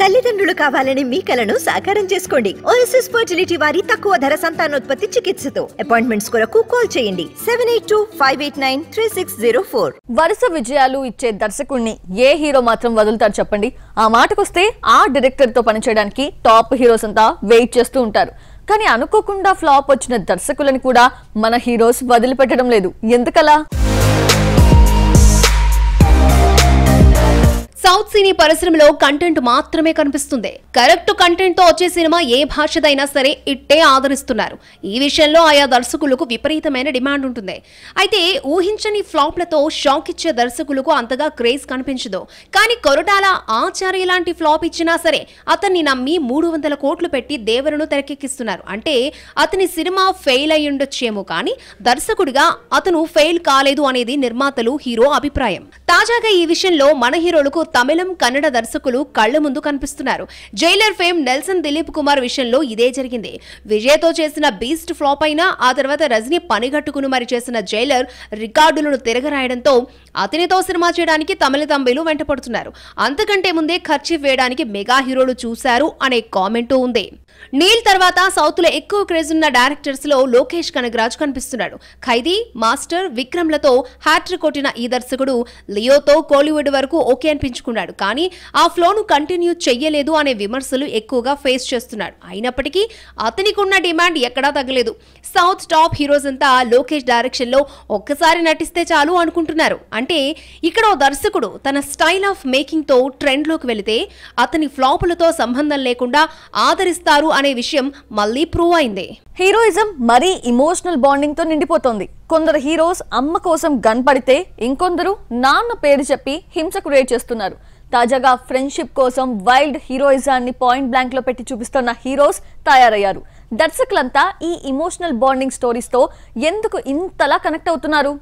తల్లిదండ్రులు కావాలని మీ కలను సాకారం చేసుకోండి. ఓఎస్ఎస్ ఫర్టిలిటీ వారి తక్కువ ధర సంతానోత్పత్తి చికిత్సతో అపాయింట్మెంట్స్ కొరకు కాల్ చేయండి 7825893604. వరుస విజయాలు ఇచ్చే దర్శకుడిని ఏ హీరో మాత్రం వదులుతారు చెప్పండి. ఆ మాటకొస్తే ఆ డైరెక్టర్ తో పనిచేయడానికి టాప్ హీరోస్ అంతా వెయిట్ చేస్తూ ఉంటారు. కానీ అనుకోకుండా ఫ్లాప్ వచ్చిన దర్శకులను కూడా మన హీరోస్ వదిలిపెట్టడం లేదు. ఎందుకలా? సౌత్ సినీ పరిశ్రమలో కంటెంట్ మాత్రమే కనిపిస్తుంది. కరెక్ట్ కంటెంట్ తో వచ్చే సినిమా ఏ భాషదైనా సరే ఇట్టే ఆదరిస్తున్నారు. ఈ విషయంలో ఆయా దర్శకులకు విపరీతమైన డిమాండ్ ఉంటుంది. అయితే ఊహించని ఫ్లాప్లతో షాక్ ఇచ్చే దర్శకులకు అంతగా క్రేజ్ కనిపించదు. కానీ కొరటాల ఆచార్య లాంటి ఫ్లాప్ ఇచ్చినా సరే అతన్ని నమ్మి 300 కోట్లు పెట్టి దేవరను తెరకెక్కిస్తున్నారు. అంటే అతని సినిమా ఫెయిల్ అయ్యుండొచ్చేమో కానీ దర్శకుడిగా అతను ఫెయిల్ కాలేదు అనేది నిర్మాతలు, హీరో అభిప్రాయం. తాజాగా ఈ విషయంలో మన హీరోలకు తమిళం, కన్నడ దర్శకులు కళ్ల ముందు కనిపిస్తున్నారు. Jailer fame Nelson Dilip Kumar విషయంలో ఇదే జరిగింది. విజయ్తో చేసిన బీస్ట్ ఫ్లాప్ అయినా ఆ తర్వాత రజనీ పనిగట్టుకుని మరి చేసిన జైలర్ రికార్డులను తిరగరాయడంతో అతనితో సినిమా చేయడానికి తమిళ తంబేలు వెంటపడుతున్నారు. అంతకంటే ముందే ఖర్చు వేయడానికి మెగా హీరోలు చూశారు అనే కామెంటూ ఉంది. నీల్ తర్వాత సౌత్ లో ఎక్కువ క్రేజ్ ఉన్న డైరెక్టర్స్ లో లోకేష్ కనగరాజ్ కనిపిస్తున్నాడు. ఖైదీ, మాస్టర్, విక్రమ్లతో హ్యాట్రిక్ కొట్టిన ఈ దర్శకుడు లియోతో కోలీవుడ్ వరకు ఓకే అనిపించుకున్నాడు. కానీ ఆ ఫ్లోను కంటిన్యూ చెయ్యలేదు అనే విమర్శలు ఎక్కువగా ఫేస్ చేస్తున్నాడు. అయినప్పటికీ అతనికి ఉన్న డిమాండ్ ఎక్కడా తగ్గలేదు. సౌత్ టాప్ హీరోస్ అంతా లోకేష్ డైరెక్షన్ లో ఒక్కసారి నటిస్తే చాలు అనుకుంటున్నారు. అంటే ఇక్కడ ఓ దర్శకుడు తన స్టైల్ ఆఫ్ మేకింగ్ తో ట్రెండ్ లోకి వెళితే అతని ఫ్లాపులతో సంబంధం లేకుండా ఆదరిస్తారు అనే విషయం మళ్ళీ ప్రూవ్ అయింది. హీరోయిజం మరీ ఇమోషనల్ బాండింగ్ తో నిండిపోతోంది. కొందరు హీరోస్ అమ్మ కోసం గన్ పడితే ఇంకొందరు నాన్న పేరు చెప్పి హింస క్రియేట్ చేస్తున్నారు. తాజాగా ఫ్రెండ్షిప్ కోసం వైల్డ్ హీరోయిజాన్ని పాయింట్ బ్లాంక్ లో పెట్టి చూపిస్తున్న హీరోస్ తయారయ్యారు. దర్శకులంతా ఈ ఇమోషనల్ బాండింగ్ స్టోరీస్ తో ఎందుకు ఇంతలా కనెక్ట్ అవుతున్నారు?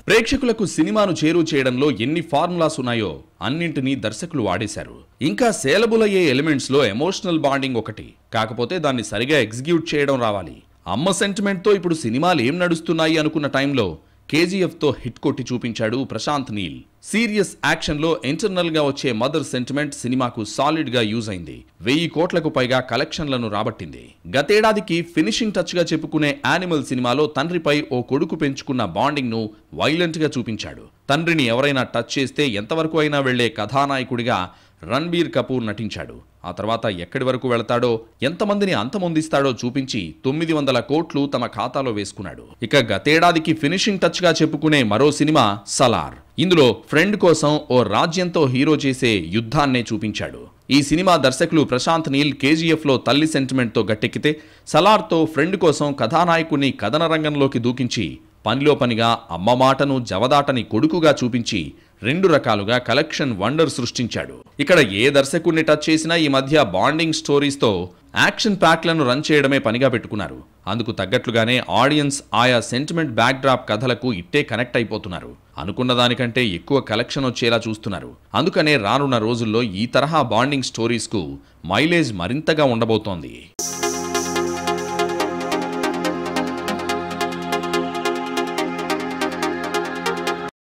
ప్రేక్షకులకు సినిమాను చేరువ చేయడంలో ఎన్ని ఫార్ములాస్ ఉన్నాయో అన్నింటినీ దర్శకులు వాడేశారు. ఇంకా సేలబుల్ అయ్యే ఎలిమెంట్స్ లో ఎమోషనల్ బాండింగ్ ఒకటి. కాకపోతే దాన్ని సరిగా ఎగ్జిక్యూట్ చేయడం రావాలి. అమ్మ సెంటిమెంట్ తో ఇప్పుడు సినిమాలు ఏం నడుస్తున్నాయి అనుకున్న టైంలో కేజీఎఫ్ తో హిట్ కొట్టి చూపించాడు ప్రశాంత్ నీల్. సీరియస్ యాక్షన్ లో ఇంటర్నల్ గా వచ్చే మదర్ సెంటిమెంట్ సినిమాకు సాలిడ్ గా యూజ్ అయింది. 1000 కోట్లకు పైగా కలెక్షన్లను రాబట్టింది. గతేడాదికి ఫినిషింగ్ టచ్ గా చెప్పుకునే యానిమల్ సినిమాలో తండ్రిపై ఓ కొడుకు పెంచుకున్న బాండింగ్ ను వైలెంట్ గా చూపించాడు. తండ్రిని ఎవరైనా టచ్ చేస్తే ఎంతవరకు అయినా వెళ్లే కథానాయకుడిగా రణబీర్ కపూర్ నటించాడు. ఆ తర్వాత ఎక్కడి వరకు వెళతాడో, ఎంతమందిని అంతమొందిస్తాడో చూపించి 900 కోట్లు తమ ఖాతాలో వేసుకున్నాడు. ఇక గతేడాదికి ఫినిషింగ్ టచ్ గా చెప్పుకునే మరో సినిమా సలార్. ఇందులో ఫ్రెండ్ కోసం ఓ రాజ్యంతో హీరో చేసే యుద్ధాన్నే చూపించాడు. ఈ సినిమా దర్శకులు ప్రశాంత్ నీల్ కేజీఎఫ్ లో తల్లి సెంటిమెంట్ తో గట్టెక్కితే, సలార్ తో ఫ్రెండ్ కోసం కథానాయకుడిని కథన రంగంలోకి దూకించి పనిలో పనిగా అమ్మ మాటను జవదాటని కొడుకుగా చూపించి 2 రకాలుగా కలెక్షన్ వండర్ సృష్టించాడు. ఇక్కడ ఏ దర్శకుడిని టచ్ చేసినా ఈ మధ్య బాండింగ్ స్టోరీస్ తో యాక్షన్ ప్యాక్లను రన్ చేయడమే పనిగా పెట్టుకున్నారు. అందుకు తగ్గట్లుగానే ఆడియన్స్ ఆయా సెంటిమెంట్ బ్యాక్ డ్రాప్ కథలకు ఇట్టే కనెక్ట్ అయిపోతున్నారు. అనుకున్న దానికంటే ఎక్కువ కలెక్షన్ వచ్చేలా చూస్తున్నారు. అందుకనే రానున్న రోజుల్లో ఈ తరహా బాండింగ్ స్టోరీస్ కు మైలేజ్ మరింతగా ఉండబోతోంది.